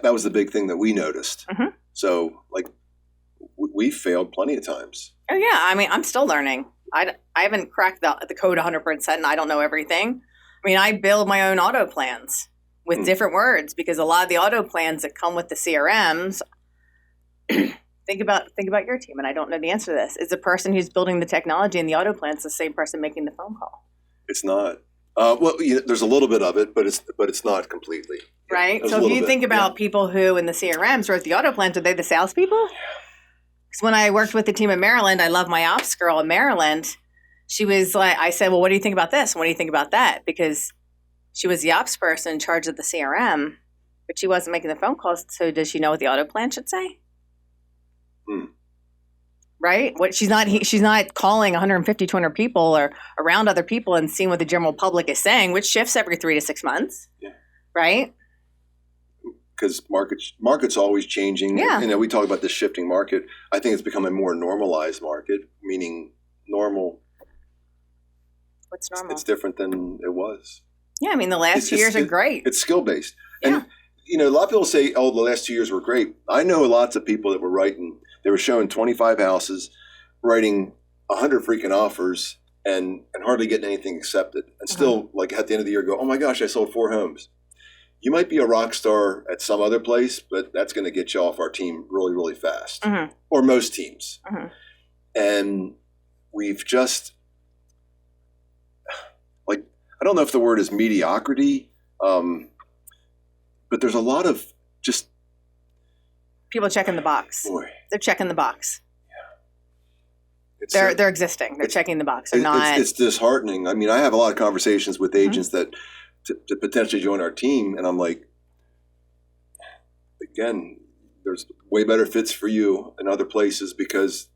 was the big thing that we noticed. So, like, we failed plenty of times. Oh, yeah. I mean, I'm still learning. I haven't cracked the code 100%, and I don't know everything. I mean, I build my own auto plans with different words because a lot of the auto plans that come with the CRMs, think about your team, and I don't know the answer to this. Is the person who's building the technology and the auto plans the same person making the phone call? It's not. There's a little bit of it, but it's not completely. Right? So if you think about people who in the CRMs wrote the auto plans, are they the salespeople? Because when I worked with the team in Maryland, I love my ops girl in Maryland. She was like, I said, well, what do you think about this? And what do you think about that? Because she was the ops person in charge of the CRM, but she wasn't making the phone calls. So does she know what the auto plan should say? Right? She's not calling 150, 200 people or around other people and seeing what the general public is saying, which shifts every 3 to 6 months. Yeah. Right? Because market's always changing. Yeah. We talk about this shifting market. I think it's become a more normalized market, meaning normal. What's normal? It's different than it was. Yeah, I mean, the last 2 years are great. It's skill-based. And, a lot of people say, oh, the last 2 years were great. I know lots of people that were writing They were showing 25 houses, writing 100 freaking offers, and hardly getting anything accepted. And still, like at the end of the year, go, oh my gosh, I sold 4 homes. You might be a rock star at some other place, but that's going to get you off our team really, really fast, or most teams. And we've just, like, I don't know if the word is mediocrity, but there's a lot of just people checking the box. Boy. They're checking the box. Yeah. They're existing. They're checking the box. They're not. It's disheartening. I mean, I have a lot of conversations with agents that to potentially join our team, and I'm like, again, there's way better fits for you in other places because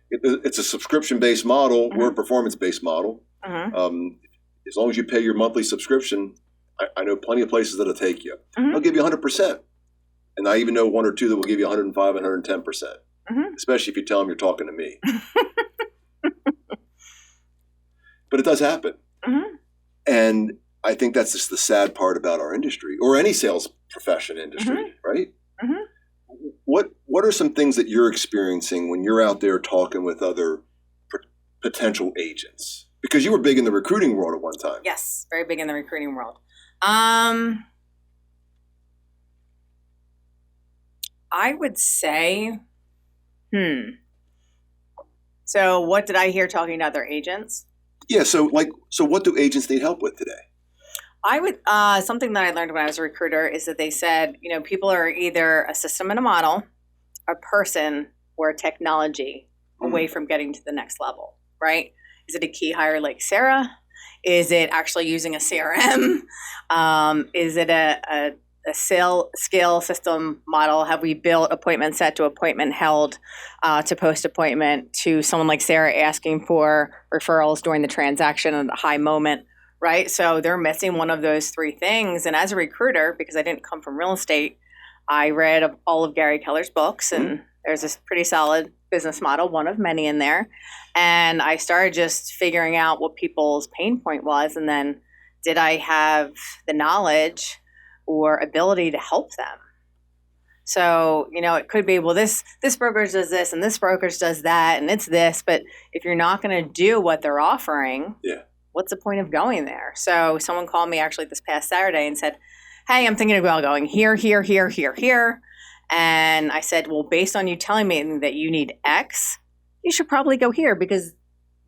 it's a subscription-based model. We're a performance-based model. As long as you pay your monthly subscription, I know plenty of places that'll take you. They'll give you 100%. And I even know 1 or 2 that will give you 105 and 110%, especially if you tell them you're talking to me. But it does happen. And I think that's just the sad part about our industry, or any sales profession industry, right? What are some things that you're experiencing when you're out there talking with other potential agents? Because you were big in the recruiting world at one time. Yes, very big in the recruiting world. I would say, so what did I hear talking to other agents? Yeah, so what do agents need help with today? I would, something that I learned when I was a recruiter is that they said, people are either a system and a model, a person, or a technology away from getting to the next level, right? Is it a key hire like Sarah? Is it actually using a CRM? Is it a scale system model? Have we built appointment set to appointment held to post appointment to someone like Sarah asking for referrals during the transaction at a high moment, right? So they're missing one of those 3 things. And as a recruiter, because I didn't come from real estate, I read all of Gary Keller's books, and there's this pretty solid business model, one of many in there. And I started just figuring out what people's pain point was. And then did I have the knowledge or ability to help them? So, it could be, well, this brokerage does this and this brokerage does that and it's this, but if you're not going to do what they're offering, what's the point of going there? So someone called me actually this past Saturday and said, hey, I'm thinking about going here, here, here, here, here. And I said, well, based on you telling me that you need X, you should probably go here because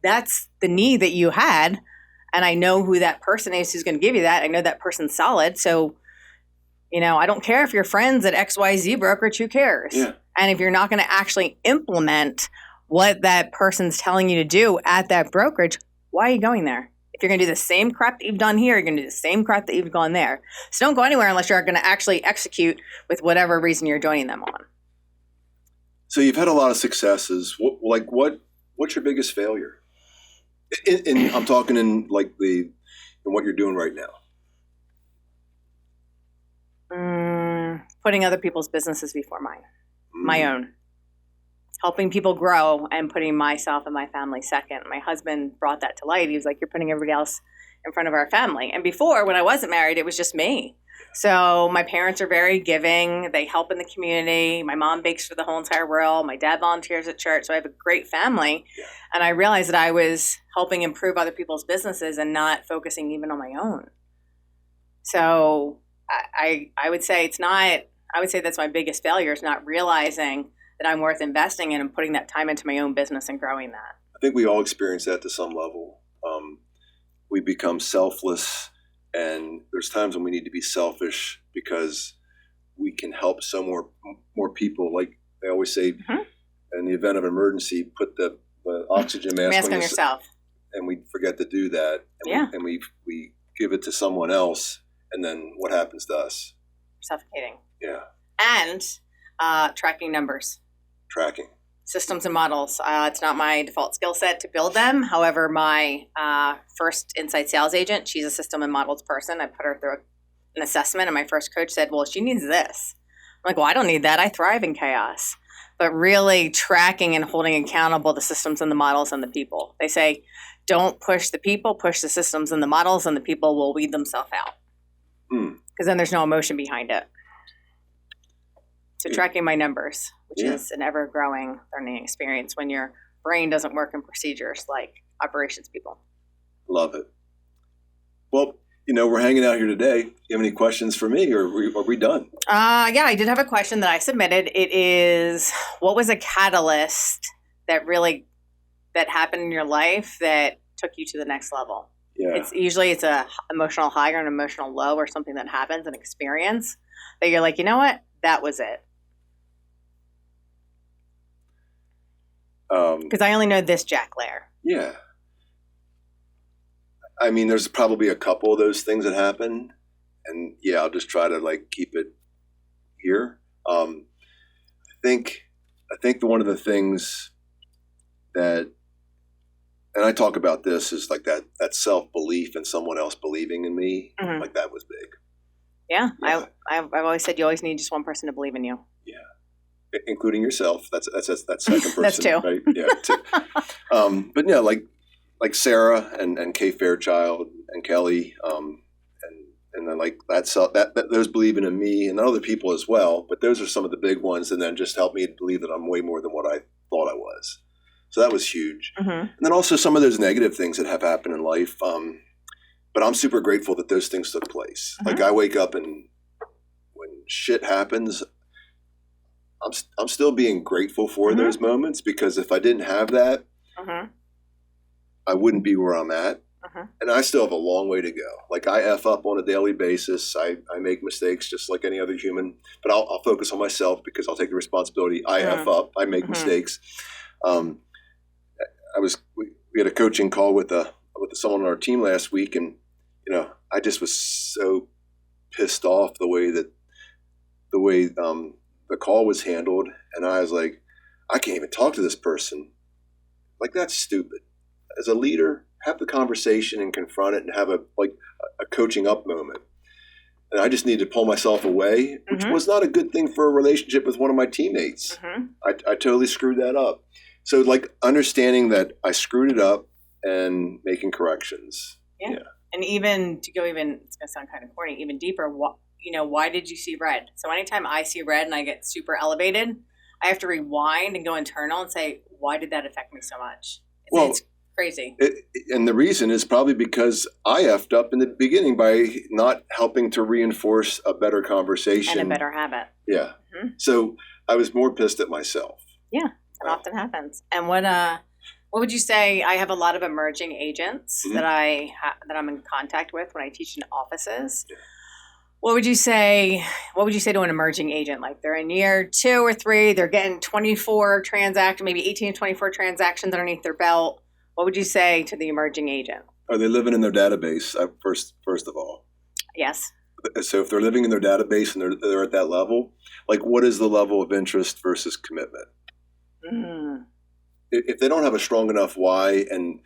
that's the need that you had. And I know who that person is who's going to give you that. I know that person's solid. So, I don't care if you're friends at XYZ brokerage, who cares? Yeah. And if you're not going to actually implement what that person's telling you to do at that brokerage, why are you going there? If you're going to do the same crap that you've done here, you're going to do the same crap that you've gone there. So don't go anywhere unless you're going to actually execute with whatever reason you're joining them on. So you've had a lot of successes. What's your biggest failure? I'm talking in what you're doing right now. Putting other people's businesses before mine, my own. Helping people grow and putting myself and my family second. My husband brought that to light. He was like, you're putting everybody else in front of our family. And before, when I wasn't married, it was just me. So my parents are very giving. They help in the community. My mom bakes for the whole entire world. My dad volunteers at church. So I have a great family. And I realized that I was helping improve other people's businesses and not focusing even on my own. So I would say that's my biggest failure, is not realizing that I'm worth investing in and putting that time into my own business and growing that. I think we all experience that to some level. We become selfless, and there's times when we need to be selfish because we can help so more people. Like they always say, in the event of emergency, put the oxygen mask on yourself. And we forget to do that. And we give it to someone else, and then what happens to us? Suffocating. Yeah. And tracking numbers. Tracking. Systems and models. It's not my default skill set to build them. However, my first inside sales agent, she's a system and models person. I put her through an assessment, and my first coach said, well, she needs this. I'm like, well, I don't need that. I thrive in chaos. But really tracking and holding accountable the systems and the models and the people. They say, don't push the people, push the systems and the models, and the people will weed themselves out. Because then there's no emotion behind it. So tracking my numbers, which is an ever-growing learning experience when your brain doesn't work in procedures like operations people. Love it. Well, we're hanging out here today. Do you have any questions for me, or are we done? Yeah, I did have a question that I submitted. It is, what was a catalyst that happened in your life that took you to the next level? Yeah. It's a emotional high or an emotional low or something that happens, an experience that you're like, you know what? That was it. Because I only know this Jack Lehr. Yeah. I mean, there's probably a couple of those things that happen, and I'll just try to keep it here. I think one of the things that, and I talk about this, is that self-belief and someone else believing in me. Mm-hmm. That was big. Yeah. I've always said you always need just one person to believe in you. Yeah. Including yourself. That's second person. That's two. Right? Yeah. Two. But yeah, like Sarah and Kay Fairchild and Kelly, and then that those believing in me and other people as well. But those are some of the big ones, and then just help me believe that I'm way more than what I thought I was. So that was huge. Mm-hmm. And then also some of those negative things that have happened in life. But I'm super grateful that those things took place. Mm-hmm. I wake up and when shit happens, I'm still being grateful for mm-hmm. those moments, because if I didn't have that, mm-hmm. I wouldn't be where I'm at. Mm-hmm. And I still have a long way to go. I F up on a daily basis. I make mistakes just like any other human, but I'll focus on myself because I'll take the responsibility. I F up, I make mm-hmm. mistakes. We had a coaching call with someone on our team last week, and I just was so pissed off the way the call was handled, and I was like, I can't even talk to this person. That's stupid. As a leader, have the conversation and confront it and have a coaching up moment. And I just needed to pull myself away, which mm-hmm. was not a good thing for a relationship with one of my teammates. Mm-hmm. I totally screwed that up. So understanding that I screwed it up and making corrections. Yeah. And it's going to sound kind of corny, even deeper, why did you see red? So anytime I see red and I get super elevated, I have to rewind and go internal and say, why did that affect me so much? It's crazy. And the reason is probably because I effed up in the beginning by not helping to reinforce a better conversation. And a better habit. Yeah. Mm-hmm. So I was more pissed at myself. Yeah, that often happens. And what would you say? I have a lot of emerging agents mm-hmm. that I'm in contact with when I teach in offices. Yeah. What would you say to an emerging agent? They're in year 2 or 3, they're getting 24 transactions, maybe 18 to 24 transactions underneath their belt. What would you say to the emerging agent? Are they living in their database, first of all? Yes. So if they're living in their database and they're at that level, what is the level of interest versus commitment? Mm. If they don't have a strong enough why, and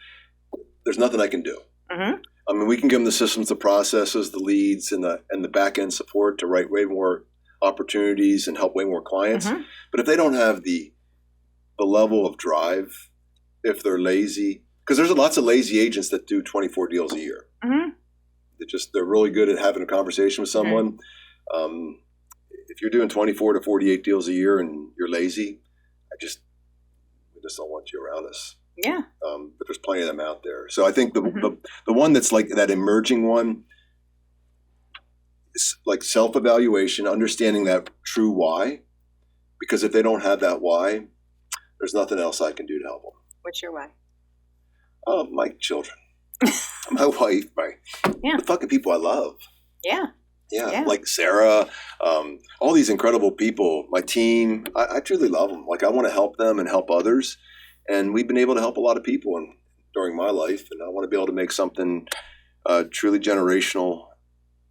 there's nothing I can do. Mm-hmm. I mean, we can give them the systems, the processes, the leads, and the back end support to write way more opportunities and help way more clients. Mm-hmm. But if they don't have the level of drive, if they're lazy, because there's lots of lazy agents that do 24 deals a year. Mm-hmm. They're really good at having a conversation with someone. Mm-hmm. If you're doing 24 to 48 deals a year and you're lazy, we just don't want you around us. Yeah. But there's plenty of them out there. So I think the one that's that emerging one is self-evaluation, understanding that true why. Because if they don't have that why, there's nothing else I can do to help them. What's your why? My children, my wife, the fucking people I love. Yeah. Yeah. Like Sarah, all these incredible people, my team, I truly love them. I want to help them and help others. And we've been able to help a lot of people during my life. And I want to be able to make something truly generational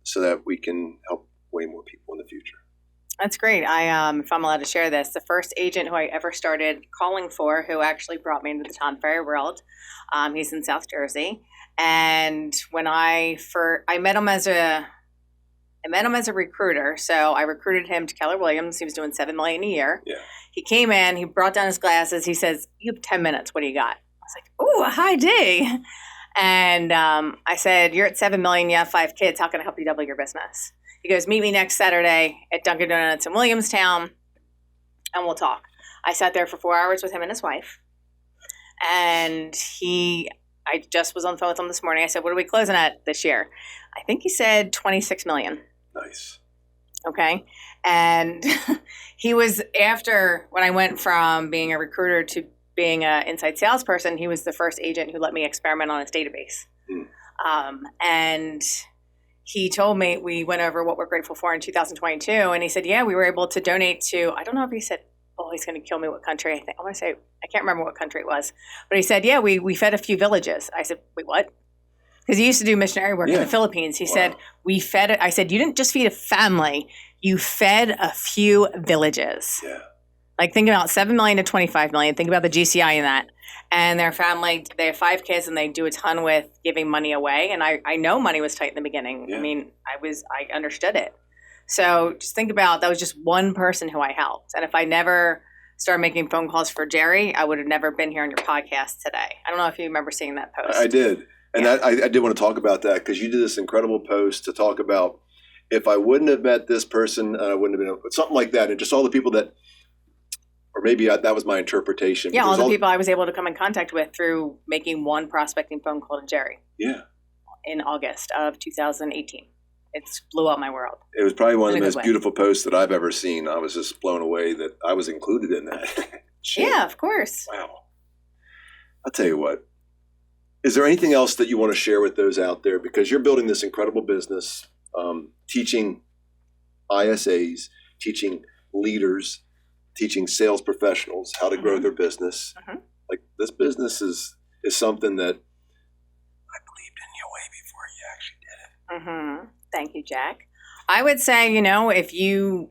so that we can help way more people in the future. That's great. If I'm allowed to share this, the first agent who I ever started calling for, who actually brought me into the Tom Ferry world, he's in South Jersey. And when I met him as a recruiter. So I recruited him to Keller Williams. He was doing $7 million a year. Yeah. He came in, he brought down his glasses. He says, "You have 10 minutes. What do you got?" I was like, "Ooh, a high D." And I said, "You're at $7 million. You have 5 kids. How can I help you double your business?" He goes, "Meet me next Saturday at Dunkin' Donuts in Williamstown. and we'll talk. I sat there for 4 hours with him and his wife. And I just was on the phone with him this morning. I said, what are we closing at this year? I think he said 26 million. Nice. Okay. And he was, after when I went from being a recruiter to being an inside salesperson, he was the first agent who let me experiment on his database. And he told me, we went over what we're grateful for in 2022. And he said, yeah, we were able to donate to, I don't know if he said, oh, he's going to kill me what country. I want to say, I can't remember what country it was. But he said, yeah, we fed a few villages. I said, wait, what? Because he used to do missionary work in the Philippines. He said, we fed it. I said, you didn't just feed a family. You fed a few villages. Yeah. Like think about 7 million to 25 million. Think about the GCI in that. And their family, they have 5 kids and they do a ton with giving money away. And I know money was tight in the beginning. Yeah. I mean, I understood it. So just think about, that was just one person who I helped. And if I never started making phone calls for Jerry, I would have never been here on your podcast today. I don't know if you remember seeing that post. I did. And I did want to talk about that because you did this incredible post to talk about if I wouldn't have met this person, I wouldn't have been, something like that. And just all the people that, or maybe that was my interpretation. Yeah, all the people I was able to come in contact with through making one prospecting phone call to Jerry. Yeah. In August of 2018. It blew up my world. It was probably one of the most beautiful posts that I've ever seen. I was just blown away that I was included in that. Yeah, of course. Wow. I'll tell you what. Is there anything else that you want to share with those out there? Because you're building this incredible business, teaching ISAs, teaching leaders, teaching sales professionals how to grow their business. Like this business is something that I believed in you way before you actually did it. Thank you, Jack. I would say, if you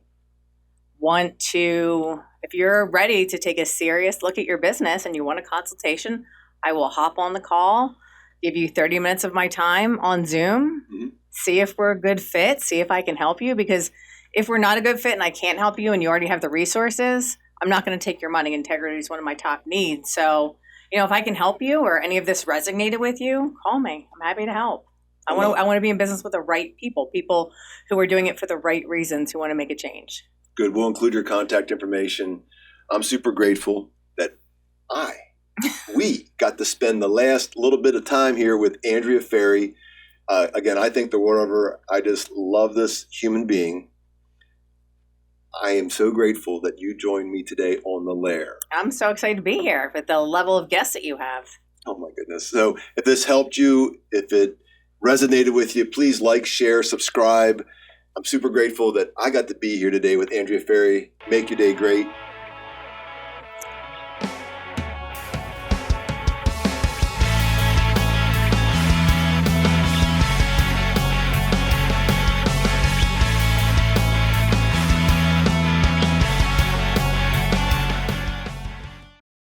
want to, if you're ready to take a serious look at your business and you want a consultation, I will hop on the call, give you 30 minutes of my time on Zoom, see if we're a good fit, see if I can help you. Because if we're not a good fit and I can't help you and you already have the resources, I'm not going to take your money. Integrity is one of my top needs. So, if I can help you or any of this resonated with you, call me. I'm happy to help. I want to be in business with the right people who are doing it for the right reasons, who want to make a change. Good. We'll include your contact information. I'm super grateful that we got to spend the last little bit of time here with Andrea Ferry. Again, I think the world of her. I just love this human being. I am so grateful that you joined me today on the Lehr. I'm so excited to be here with the level of guests that you have. Oh my goodness. So if this helped you, if it resonated with you, please like, share, subscribe. I'm super grateful that I got to be here today with Andrea Ferry. Make your day great.